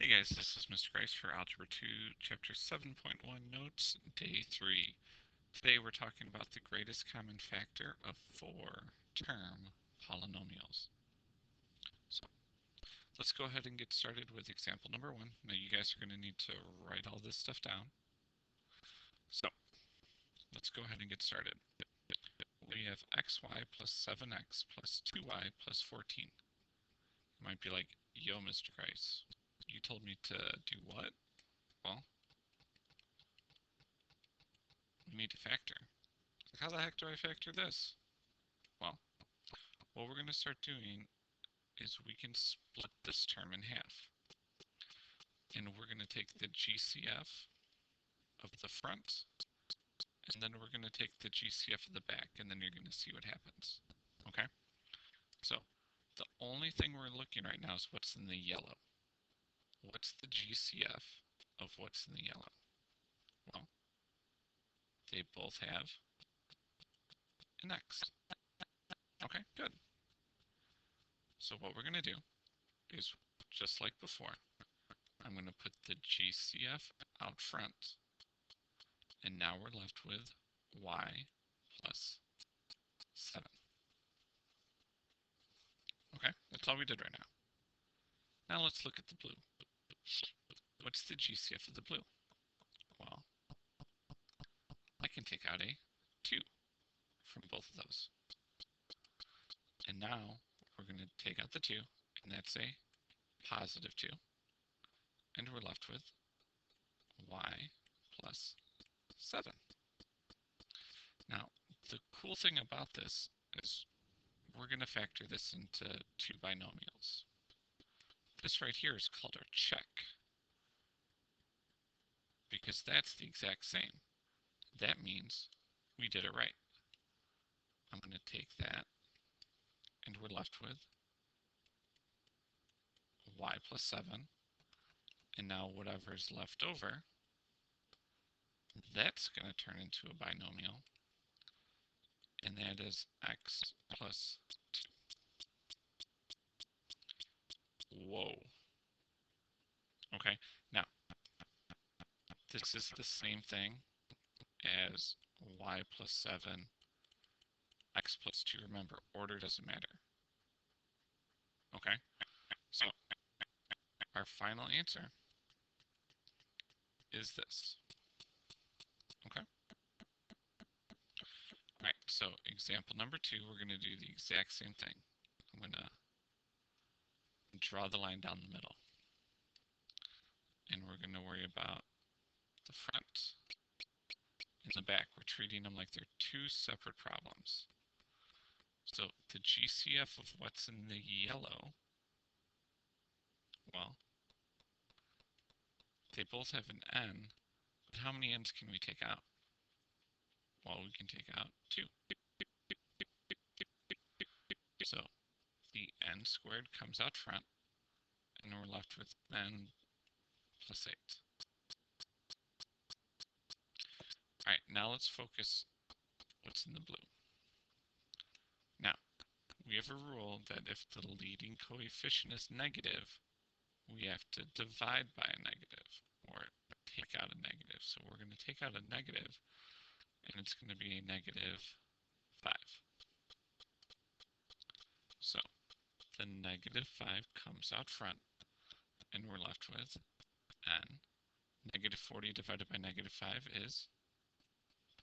Hey guys, this is Mr. Grice for Algebra 2, Chapter 7.1 Notes, Day 3. Today we're talking about the greatest common factor of 4-term polynomials. So let's go ahead and get started with example number 1. Now you guys are going to need to write all this stuff down. So let's go ahead and get started. We have xy plus 7x plus 2y plus 14. You might be like, yo, Mr. Grice, you told me to do what? Well, we need to factor. How the heck do I factor this? Well, what we're going to start doing is we can split this term in half. And we're going to take the GCF of the front, and then we're going to take the GCF of the back, and then you're going to see what happens. Okay? So, the only thing we're looking right now is what's in the yellow. What's the GCF of what's in the yellow? Well, they both have an X. Okay, good. So what we're going to do is, just like before, I'm going to put the GCF out front, and now we're left with y plus 7. Okay, that's all we did right now. Now let's look at the blue. What's the GCF of the blue? Well, I can take out a 2 from both of those. And now we're going to take out the 2, and that's a positive 2. And we're left with y plus 7. Now, the cool thing about this is we're going to factor this into 2 binomials. This right here is called our check, because that's the exact same. That means we did it right. I'm going to take that, and we're left with y plus 7. And now whatever is left over, that's going to turn into a binomial, and that is x plus 2. Whoa. Okay, now, this is the same thing as y plus 7, x plus 2. Remember, order doesn't matter. Okay, so our final answer is this. Okay? All right, so example number 2, we're going to do the exact same thing. I'm going to draw the line down the middle. And we're going to worry about the front and the back. We're treating them like they're 2 separate problems. So the GCF of what's in the yellow, well, they both have an n, but how many n's can we take out? Well, we can take out 2. So the n squared comes out front, and we're left with n plus 8. All right, now let's focus what's in the blue. Now, we have a rule that if the leading coefficient is negative, we have to divide by a negative, or take out a negative. So we're going to take out a negative, and it's going to be a negative 5. So the negative 5 comes out front, and we're left with n. Negative 40 divided by negative 5 is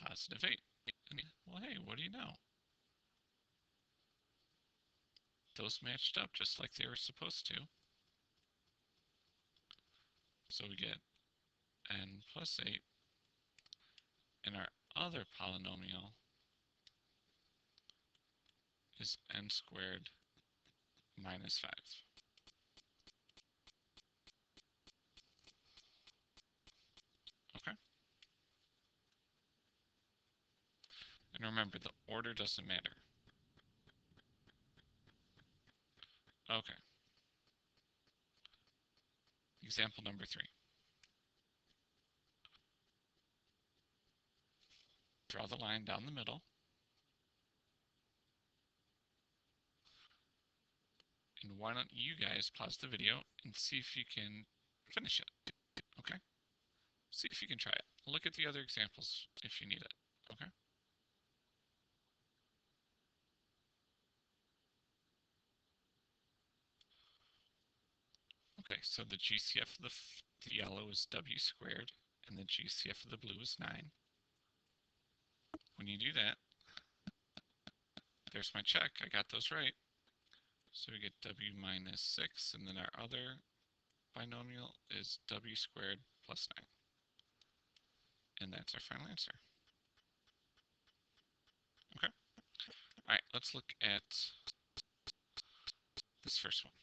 positive 8. And, well, hey, what do you know? Those matched up just like they were supposed to. So we get n plus 8, and our other polynomial is n squared minus 5. Okay? And remember, the order doesn't matter. Okay. Example number 3. Draw the line down the middle. And why don't you guys pause the video and see if you can finish it. Okay? See if you can try it. Look at the other examples if you need it. Okay? Okay, so the GCF of the yellow is W squared, and the GCF of the blue is 9. When you do that, there's my check. I got those right. So we get W minus 6, and then our other binomial is W squared plus 9. And that's our final answer. Okay? All right, let's look at this first one.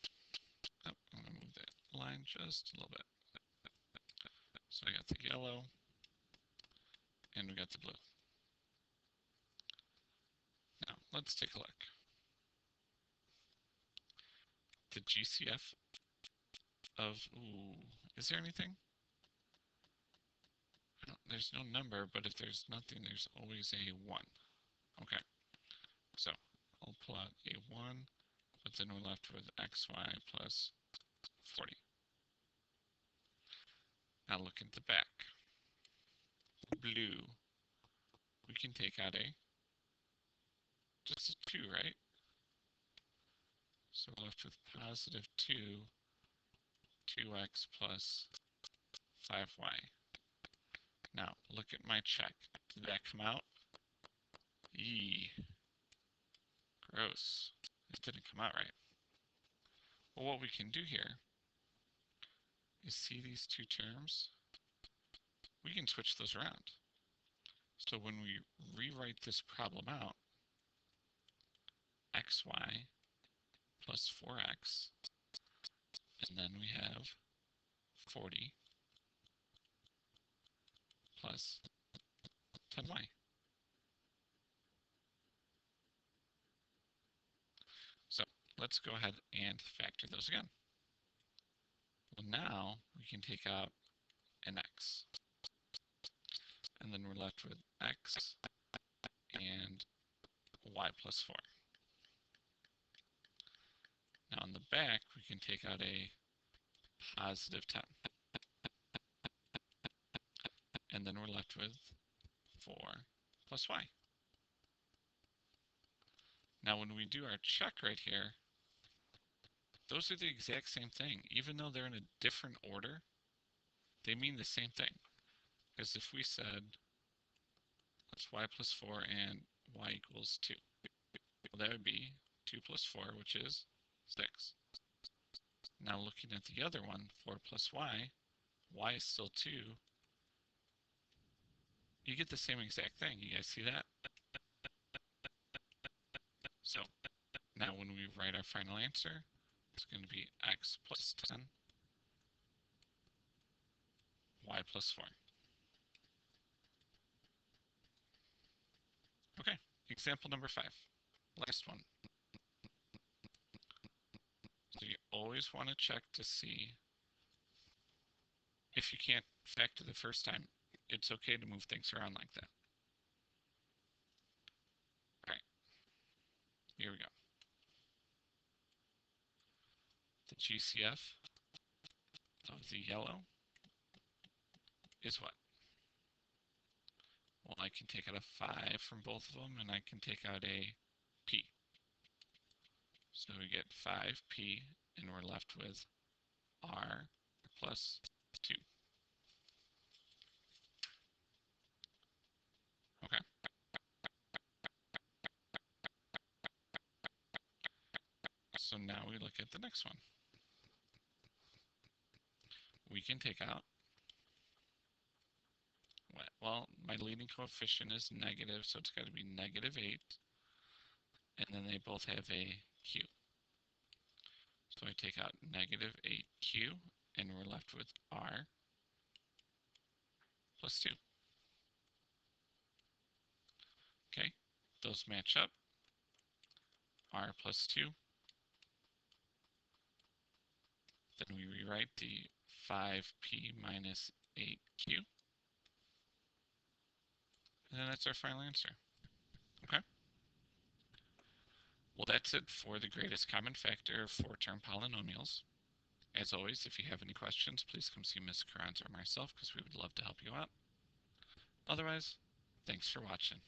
Oh, I'm going to move that line just a little bit. So I got the yellow, and we got the blue. Now, let's take a look. The GCF of, is there anything? There's no number, but if there's nothing, there's always a 1. Okay, so I'll pull out a 1, but then we're left with xy plus 40. Now look at the back. Blue, we can take out just a 2, right? So we're left with positive 2, 2x plus 5y. Now, look at my check. Did that come out? Eee, gross. It didn't come out right. Well, what we can do here is see these two terms. We can switch those around. So when we rewrite this problem out, xy plus 4x, and then we have 40 plus 10y. So let's go ahead and factor those again. Well, now we can take out an x, and then we're left with x and y plus 4. Now on the back, we can take out a positive 10. And then we're left with 4 plus y. Now when we do our check right here, those are the exact same thing. Even though they're in a different order, they mean the same thing. Because if we said, that's y plus 4 and y equals 2, well, that would be 2 plus 4, which is 6. Now looking at the other one, 4 plus y is still 2. You get the same exact thing. You guys see that? So now when we write our final answer, it's going to be x plus 10, y plus 4. Okay, example number 5. Last one. So you always want to check to see if you can't factor the first time. It's okay to move things around like that. All right, here we go. The GCF of the yellow is what? Well, I can take out a 5 from both of them, and I can take out a p. So we get 5p, and we're left with r plus 2. Okay. So now we look at the next one. We can take out, well, my leading coefficient is negative, so it's got to be negative 8. And then they both have a q. So I take out negative 8q, and we're left with r plus 2. Okay, those match up. R plus 2. Then we rewrite the 5p minus 8q. And then that's our final answer. Okay? Well, that's it for the greatest common factor of 4-term polynomials. As always, if you have any questions, please come see Ms. Carranza or myself because we would love to help you out. Otherwise, thanks for watching.